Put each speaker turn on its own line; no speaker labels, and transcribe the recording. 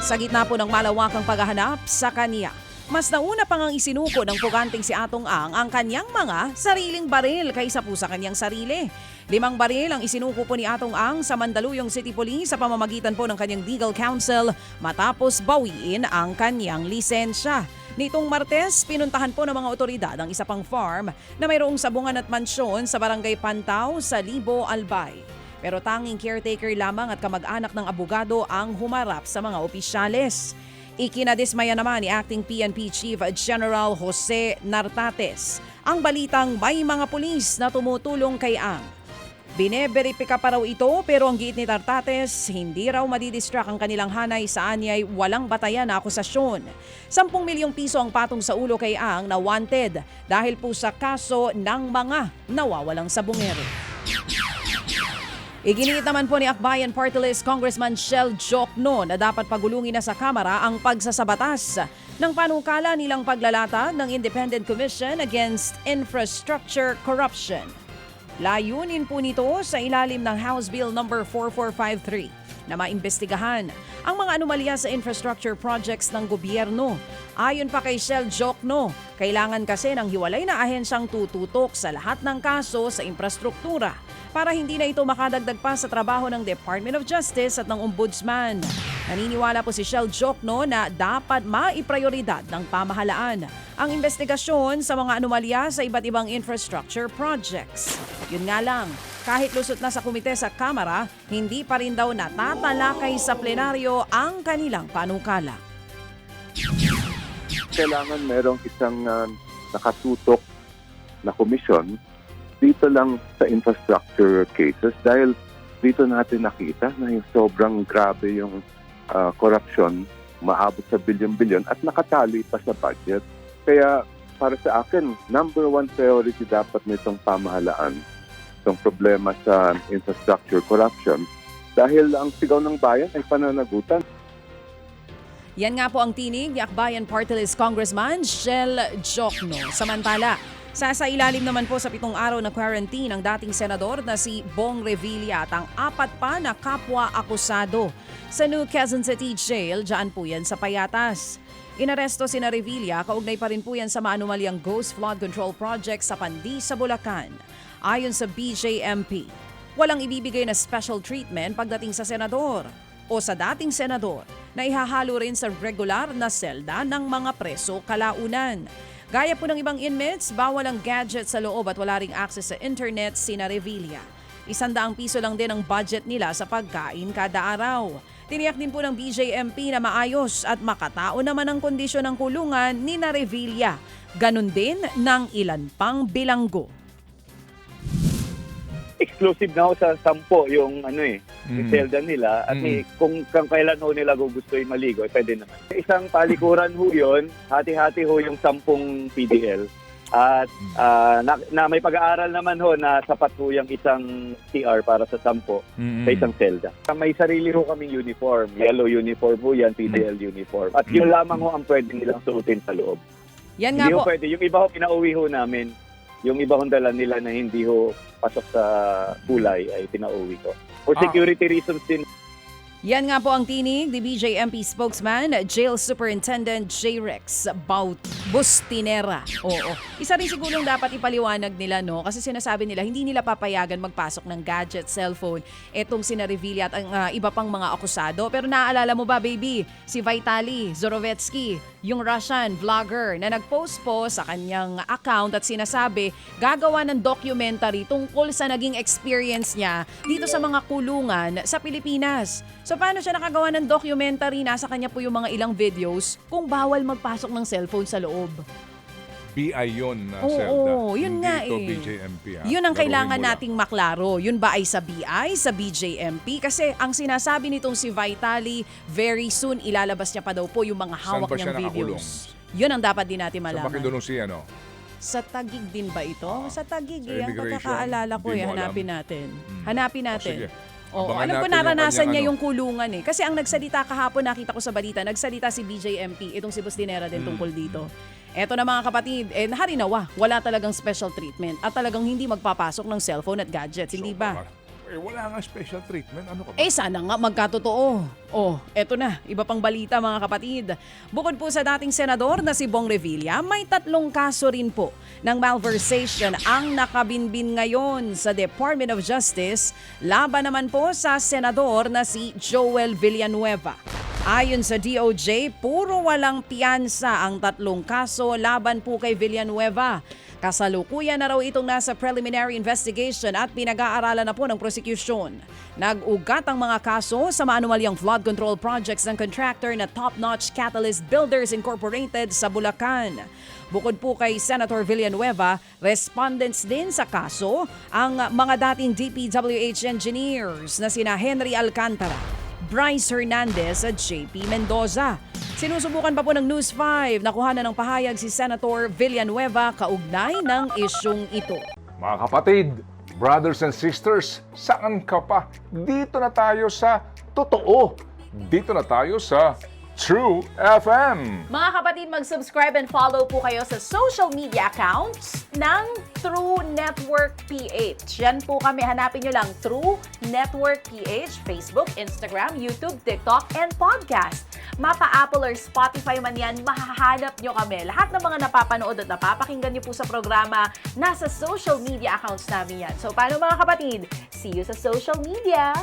Sa gitna po ng malawakang paghahanap sa kanya, mas nauna pang ang isinuko ng puganting si Atong Ang kanyang mga sariling baril kaysa po sa kanyang sarili. 5 baril ang isinuko po ni Atong Ang sa Mandaluyong City Police sa pamamagitan po ng kanyang legal counsel matapos bawiin ang kanyang lisensya. Nitong Martes, pinuntahan po ng mga otoridad ang isa pang farm na mayroong sabungan at mansyon sa Barangay Pantaw sa Libo, Albay. Pero tanging caretaker lamang at kamag-anak ng abogado ang humarap sa mga opisyales. Ikinadismaya naman ni Acting PNP Chief General Jose Nartates ang balitang may mga pulis na tumutulong kay Ang. Bineberipika pa raw ito pero ang giit ni Nartates, hindi raw madidistract ang kanilang hanay sa anyay walang batayan na akusasyon. 10 milyong piso ang patong sa ulo kay Ang na wanted dahil po sa kaso ng mga nawawalang sabungero. Iginiit naman po ni Akbayan Party List Congressman Shel Jokno na dapat pagulungin na sa Kamara ang pagsasabatas ng panukala nilang paglalatag ng Independent Commission Against Infrastructure Corruption. Layunin po nito sa ilalim ng House Bill No. 4453 na maimbestigahan ang mga anomalya sa infrastructure projects ng gobyerno. Ayon pa kay Shel Jokno, kailangan kasi ng hiwalay na ahensyang tututok sa lahat ng kaso sa infrastruktura para hindi na ito makadagdag pa sa trabaho ng Department of Justice at ng Ombudsman. Naniniwala po si Shel Jokno na dapat maiprioridad ng pamahalaan ang investigasyon sa mga anomalya sa iba't ibang infrastructure projects. Yun nga lang, kahit lusot na sa komite sa Kamara, hindi pa rin daw natatalakay sa plenaryo ang kanilang panukala.
Kailangan merong isang nakatutok na komisyon dito lang sa infrastructure cases dahil dito natin nakita na yung sobrang grabe yung corruption, maabot sa bilyon-bilyon at nakatali pa sa budget. Kaya para sa akin, number 1 priority dapat nitong pamahalaan itong problema sa infrastructure corruption dahil ang sigaw ng bayan ay pananagutan.
Yan nga po ang tinig ni Akbayan Party List Congressman Shel Jokno. Samantala, sa ilalim naman po sa 7 araw na quarantine ang dating senador na si Bong Revilla at ang 4 pa na kapwa akusado sa New Quezon City Jail, dyan po yan sa Payatas. Inaresto si Revilla, kaugnay pa rin po yan sa maanumalyang Ghost Flood Control Project sa Pandi sa Bulacan. Ayon sa BJMP, walang ibibigay na special treatment pagdating sa senador o sa dating senador na ihahalo rin sa regular na selda ng mga preso kalaunan. Gaya po ng ibang inmates, bawal ang gadget sa loob at wala ring access sa internet si Revilla. 100 piso lang din ang budget nila sa pagkain kada araw. Tiniyak din po ng BJMP na maayos at makatao naman ang kondisyon ng kulungan ni Revilla. Ganon din ng ilan pang bilanggo.
Exclusive na ho sa 10 yung yung selda nila at kung kailan ho nila gusto yung maligo, pwede naman. Isang palikuran ho yun, hati-hati ho yung 10 PDL at na may pag-aaral naman ho na sapat ho yung isang CR para sa 10 sa isang selda. May sarili ho kaming uniform, yellow uniform ho yan, PDL uniform at yun lamang ho ang pwede nilang suotin sa loob.
Yan nga
hindi
po.
Ho pwede, yung iba ho pinauwi ho namin. Yung iba hong dala nila na hindi ho pasok sa kulay ay pinauwi ko. For security reasons din.
Yan nga po ang tinig ni BJMP spokesman, Jail Superintendent J. Rex Bustinera. Oo. Isa rin sigurong dapat ipaliwanag nila, no? Kasi sinasabi nila, hindi nila papayagan magpasok ng gadget, cellphone, etong si Revilla at ang iba pang mga akusado. Pero naaalala mo ba, baby, si Vitaly Zorovetsky, yung Russian vlogger na nag-post po sa kanyang account at sinasabi, gagawa ng documentary tungkol sa naging experience niya dito sa mga kulungan sa Pilipinas. So paano siya nakagawa ng documentary? Nasa kanya po yung mga ilang videos kung bawal magpasok ng cellphone sa loob.
BI yun na
Oo,
selda.
yun
Hindi
nga
ito
eh.
BJMP.
Yun ang
Laruin
kailangan
mo lang.
nating maklaro. Yun ba ay sa BI, sa BJMP? Kasi ang sinasabi nitong si Vitaly, very soon ilalabas niya pa daw po yung mga
Saan
hawak
ba siya
niyang
nakakulong?
videos. Yun ang dapat din natin
Sa
malaman.
Makindulong si ano?
Sa Taguig din ba ito? Sa Taguig,
Sa
ang
immigration,
pagkakaalala ko
hindi mo
hanapin
alam.
natin. Hanapin
O,
natin.
sige.
Oo,
Abangan
alam ko
natin yung
naranasan
kanyang
niya
ano.
yung kulungan eh. Kasi ang nagsalita kahapon, nakita ko sa balita, nagsalita si BJMP, itong si Bustinera din tungkol dito. Eto na mga kapatid, harinawa, wala talagang special treatment at talagang hindi magpapasok ng cellphone at gadgets, hindi ba?
wala nga special treatment. Ano ka ba?
Sana nga magkatotoo. Eto na, iba pang balita mga kapatid. Bukod po sa dating senador na si Bong Revilla, may 3 kaso rin po ng malversation ang nakabinbin ngayon sa Department of Justice laban naman po sa senador na si Joel Villanueva. Ayon sa DOJ, puro walang piyansa ang 3 kaso laban po kay Villanueva. Kasalukuyan na raw itong nasa preliminary investigation at pinag-aaralan na po ng prosecution. Nag-ugat ang mga kaso sa maanumalyang flood control projects ng contractor na Top Notch Catalyst Builders Incorporated sa Bulacan. Bukod po kay Senator Villanueva, respondents din sa kaso ang mga dating DPWH engineers na sina Henry Alcantara, Bryce Hernandez at JP Mendoza. Sinusubukan pa po ng News 5 na kuhanan ng pahayag si Senator Villanueva kaugnay ng isyung ito.
Mga kapatid, brothers and sisters, saan ka pa? Dito na tayo sa totoo. Dito na tayo sa True FM.
Mga kapatid, mag-subscribe and follow po kayo sa social media accounts ng True Network PH. Yan po kami, hanapin nyo lang True Network PH, Facebook, Instagram, YouTube, TikTok, and podcast. Mapa Apple or Spotify man yan, mahahanap nyo kami. Lahat ng mga napapanood at napapakinggan nyo po sa programa, nasa social media accounts namin yan. So paano mga kapatid? See you sa social media!